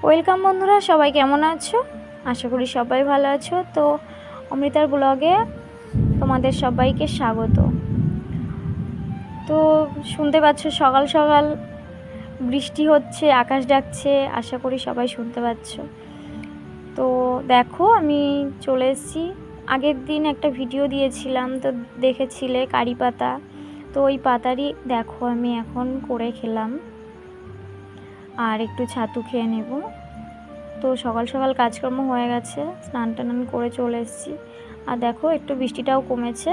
Welcome বন্ধুরা, সবাই কেমন আছো? আশা করি সবাই ভালো আছো। তো অমৃতার ব্লগে তোমাদের সবাইকে স্বাগত। তো শুনতে পাচ্ছ সকাল সকাল বৃষ্টি হচ্ছে, আকাশ ডাকছে, আশা করি সবাই শুনতে পাচ্ছ। তো দেখো আমি চলে এসেছি। আগের দিন একটা ভিডিও দিয়েছিলাম, তো দেখেছিলে কারি পাতা। তো ওই পাতারই দেখো আমি এখন করে খেলাম, আর একটু ছাতু খেয়ে নেব। তো সকাল সকাল কাজকর্ম হয়ে গেছে, স্নান টান করে চলে এসেছি। আর দেখো একটু বৃষ্টিটাও কমেছে,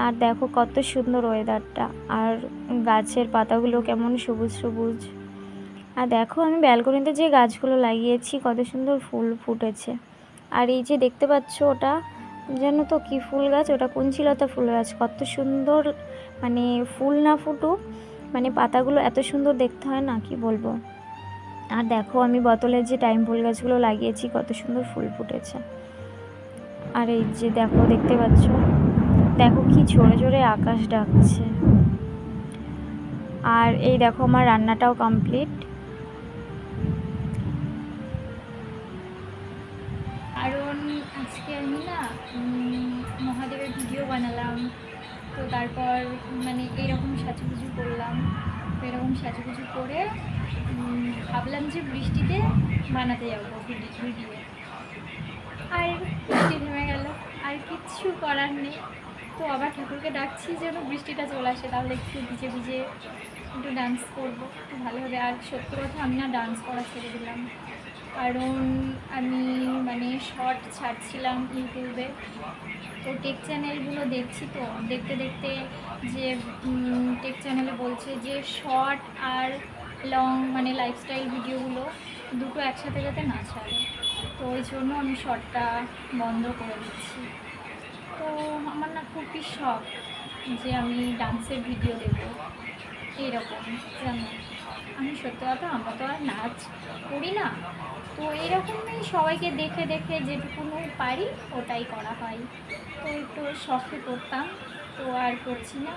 আর দেখো কত সুন্দর ওয়েদারটা, আর গাছের পাতাগুলো কেমন সবুজ সবুজ। আর দেখো আমি ব্যালকনিতে যে গাছগুলো লাগিয়েছি কত সুন্দর ফুল ফুটেছে। আর এই যে দেখতে পাচ্ছ ওটা যেন তো কি ফুল গাছ, ওটা কুঞ্চিলতা ফুল গাছ। কত সুন্দর, মানে ফুল না ফুটুক, মানে পাতাগুলো এত সুন্দর দেখতে হয় না, কি বলবো। আর দেখো আমি বোতলের যে টাইম ফুল গাছগুলো লাগিয়েছি কত সুন্দর ফুল ফুটেছে। আর এই যে দেখো দেখতে পাচ্ছ, দেখো কি জোরে জোরে আকাশ ডাকছে। আর এই দেখো আমার রান্নাটাও কমপ্লিট। কারণ আজকে আমি না মহাদেবের ভিডিও বানালাম, তো তারপর মানে এইরকম সাজুগুজু করলাম। তো এরকম সাজুগুজু করে ভাবলাম যে বৃষ্টিতে বানাতে যাবো ভিডিও। আর বৃষ্টি থেমে গেল, আর কিচ্ছু করার নেই। তো আবার ঠাকুরকে ডাকছি যেন বৃষ্টিটা চলে আসে, তাহলে একটু ভিজে ভিজে একটু ডান্স করবো, একটু ভালো হবে। আর সত্যি কথা আমি না ডান্স করা ছেড়ে দিলাম, কারণ আমি মানে শর্ট ছাড়ছিলাম ইউটিউবে। তো টেক চ্যানেলগুলো দেখছি, তো দেখতে দেখতে যে টেক চ্যানেলে বলছে যে শর্ট আর লং মানে লাইফস্টাইল ভিডিওগুলো দুটো একসাথে যাতে না ছাড়ে, তো ওই জন্য আমি শর্টটা বন্ধ করে দিচ্ছি। তো আমার না খুবই শখ যে আমি ডান্সের ভিডিও দেবো এইরকম, জানো। আমি সত্যি কথা, আমরা তো আর নাচ করি না, তো এইরকমই সবাইকে দেখে দেখে যেটুকুনো পারি ওটাই করা হয়। তো একটু শখে করতাম, তো আর করছি না।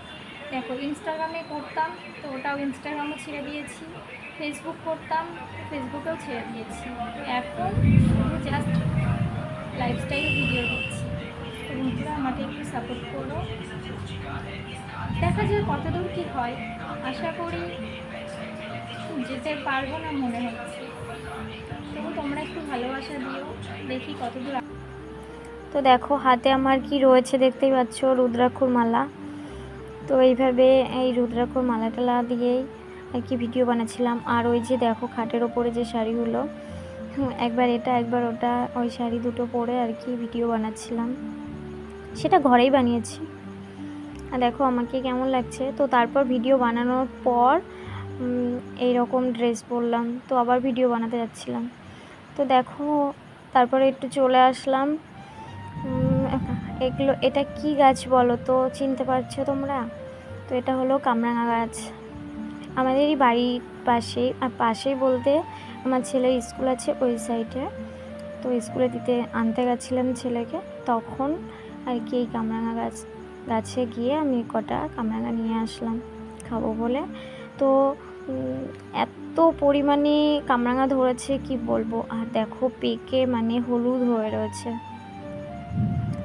দেখো ইনস্টাগ্রামে করতাম, তো ওটাও ইনস্টাগ্রামও ছেড়ে দিয়েছি। ফেসবুক করতাম, তো ফেসবুকেও ছেড়ে দিয়েছি। তো এখন শুধু জাস্ট লাইফস্টাইল ভিডিও দিচ্ছি। তো বন্ধুরা আমাকে একটু সাপোর্ট করো, দেখা যায় কতদূর কী হয়। আশা করি যেতে পারবো না মনে হচ্ছে, তবু তোমরা একটু ভালোবাসা দিও, দেখি কতদূর। তো দেখো হাতে আমার কি রয়েছে দেখতেই পাচ্ছ, রুদ্রাক্ষর মালা। তো এইভাবে এই রুদ্রাক্ষর মালা টালা দিয়েই আর কি ভিডিও বানাচ্ছিলাম। আর ওই যে দেখো খাটের ওপরে যে শাড়িগুলো, একবার এটা একবার ওটা, ওই শাড়ি দুটো পরে আর কি ভিডিও বানাচ্ছিলাম। সেটা ঘরেই বানিয়েছি। আর দেখো আমাকে কেমন লাগছে। তো তারপর ভিডিও বানানোর পর এই রকম ড্রেস পরলাম, তো আবার ভিডিও বানাতে যাচ্ছিলাম। তো দেখো তারপরে একটু চলে আসলাম। এগুলো, এটা কি গাছ বলো তো, চিনতে পারছো তোমরা? তো এটা হলো কামরাঙা গাছ। আমাদেরই বাড়ির পাশেই, আর পাশেই বলতে আমার ছেলের স্কুল আছে ওই সাইডে। তো স্কুলে আনতে গেছিলাম ছেলেকে, তখন আর কি এই কামরাঙা গাছে গিয়ে আমি কটা কামরাঙা নিয়ে আসলাম খাবো বলে। তো এত পরিমাণে কামরাঙা ধরেছে কি বলবো। আর দেখো পেকে মানে হলুদ হয়ে রয়েছে,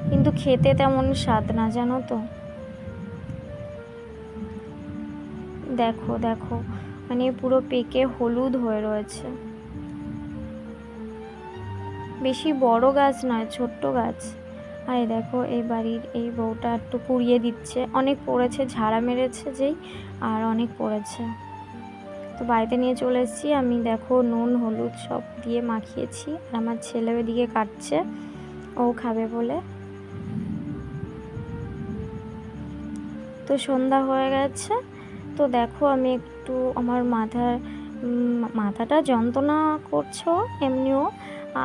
কিন্তু খেতে তেমন স্বাদ না, জানো তো। দেখো দেখো মানে পুরো পেকে হলুদ হয়ে রয়েছে। বেশি বড় গাছ নয়, ছোট্ট গাছ। আর দেখো এই বাড়ির এই বউটা একটু কুড়িয়ে দিচ্ছে, অনেক পড়েছে, ঝাড়া মেরেছে যেই, আর অনেক পড়েছে। তো বাড়িতে নিয়ে চলে এসেছি আমি। দেখো নুন হলুদ সব দিয়ে মাখিয়েছি, আর আমার ছেলে ওইদিকে কাটছে, ও খাবে বলে। তো সন্ধ্যা হয়ে গেছে। তো দেখো আমি একটু আমার মাথাটা যন্ত্রণা করছো এমনিও,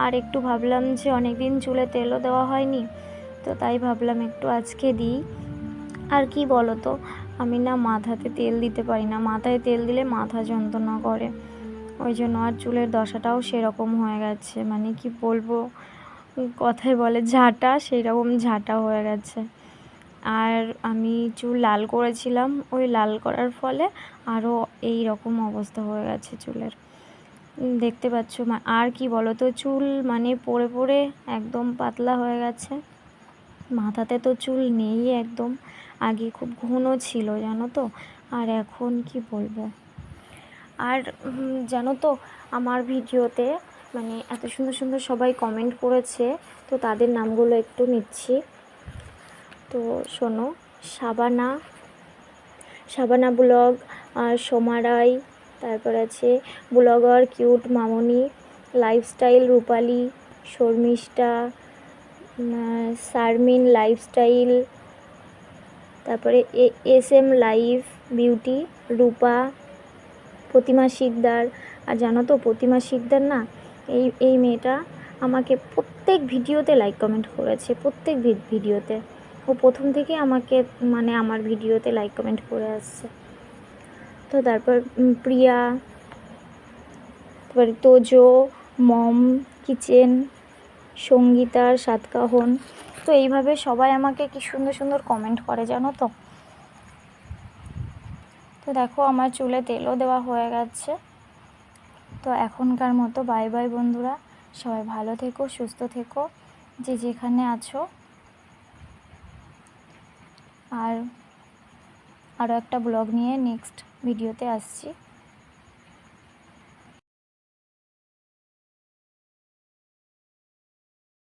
আর একটু ভাবলাম যে অনেক দিন চুলে তেলও দেওয়া হয়নি, তো তাই ভাবলাম একটু আজকে দিই। আর কি বলো তো, আমি না মাথাতে তেল দিতে পারি না, মাথায় তেল দিলে মাথা যন্ত্রণা করে, ওই জন্য। আর চুলের দশাটাও সেরকম হয়ে গেছে, মানে কি বলবো, কথায় বলে ঝাঁটা, সেই রকম ঝাঁটা হয়ে গেছে। আর আমি চুল লাল করেছিলাম, ওই লাল করার ফলে আরও এই রকম অবস্থা হয়ে গেছে চুলের। দেখতে পাচ্ছ আর কি বলো তো, চুল মানে পড়ে পড়ে একদম পাতলা হয়ে গেছে। মাথাতে তো চুল নেই একদম, আগে খুব ঘন ছিল জানো তো, আর এখন কি বলবো। আর জানো তো আমার ভিডিওতে মানে এত সুন্দর সুন্দর সবাই কমেন্ট করেছে, তো তাদের নামগুলো একটু নিচ্ছি। তো শোনো, শাবানা, শাবানা ব্লগ, আর সোমা রায়, তারপর আছে ব্লগার কিউট মামনি, লাইফস্টাইল রূপালী, শর্মিষ্ঠা, শারমিন লাইফস্টাইল, তারপরে SM লাইফ বিউটি, রূপা, প্রতিমা শিকদার। আর জানো তো প্রতিমা শিকদার না, এই মেয়েটা আমাকে প্রত্যেক ভিডিওতে লাইক কমেন্ট করেছে, প্রত্যেক ভিডিওতে। ও প্রথম থেকে আমাকে মানে আমার ভিডিওতে লাইক কমেন্ট করে আসছে। তো তারপর প্রিয়া, তারপরে তোজো, মম কিচেন, সঙ্গীতার সাতকাহন। তো এইভাবে সবাই আমাকে কি সুন্দর সুন্দর কমেন্ট করে জানো তো। তো দেখো আমার চুলে তেলও দেওয়া হয়ে গেছে। তো এখনকার মতো বাই বাই বন্ধুরা, সবাই ভালো থেকো, সুস্থ থেকো, যে যেখানে আছো। আর আরও একটা ব্লগ নিয়ে নেক্সট ভিডিওতে আসছি।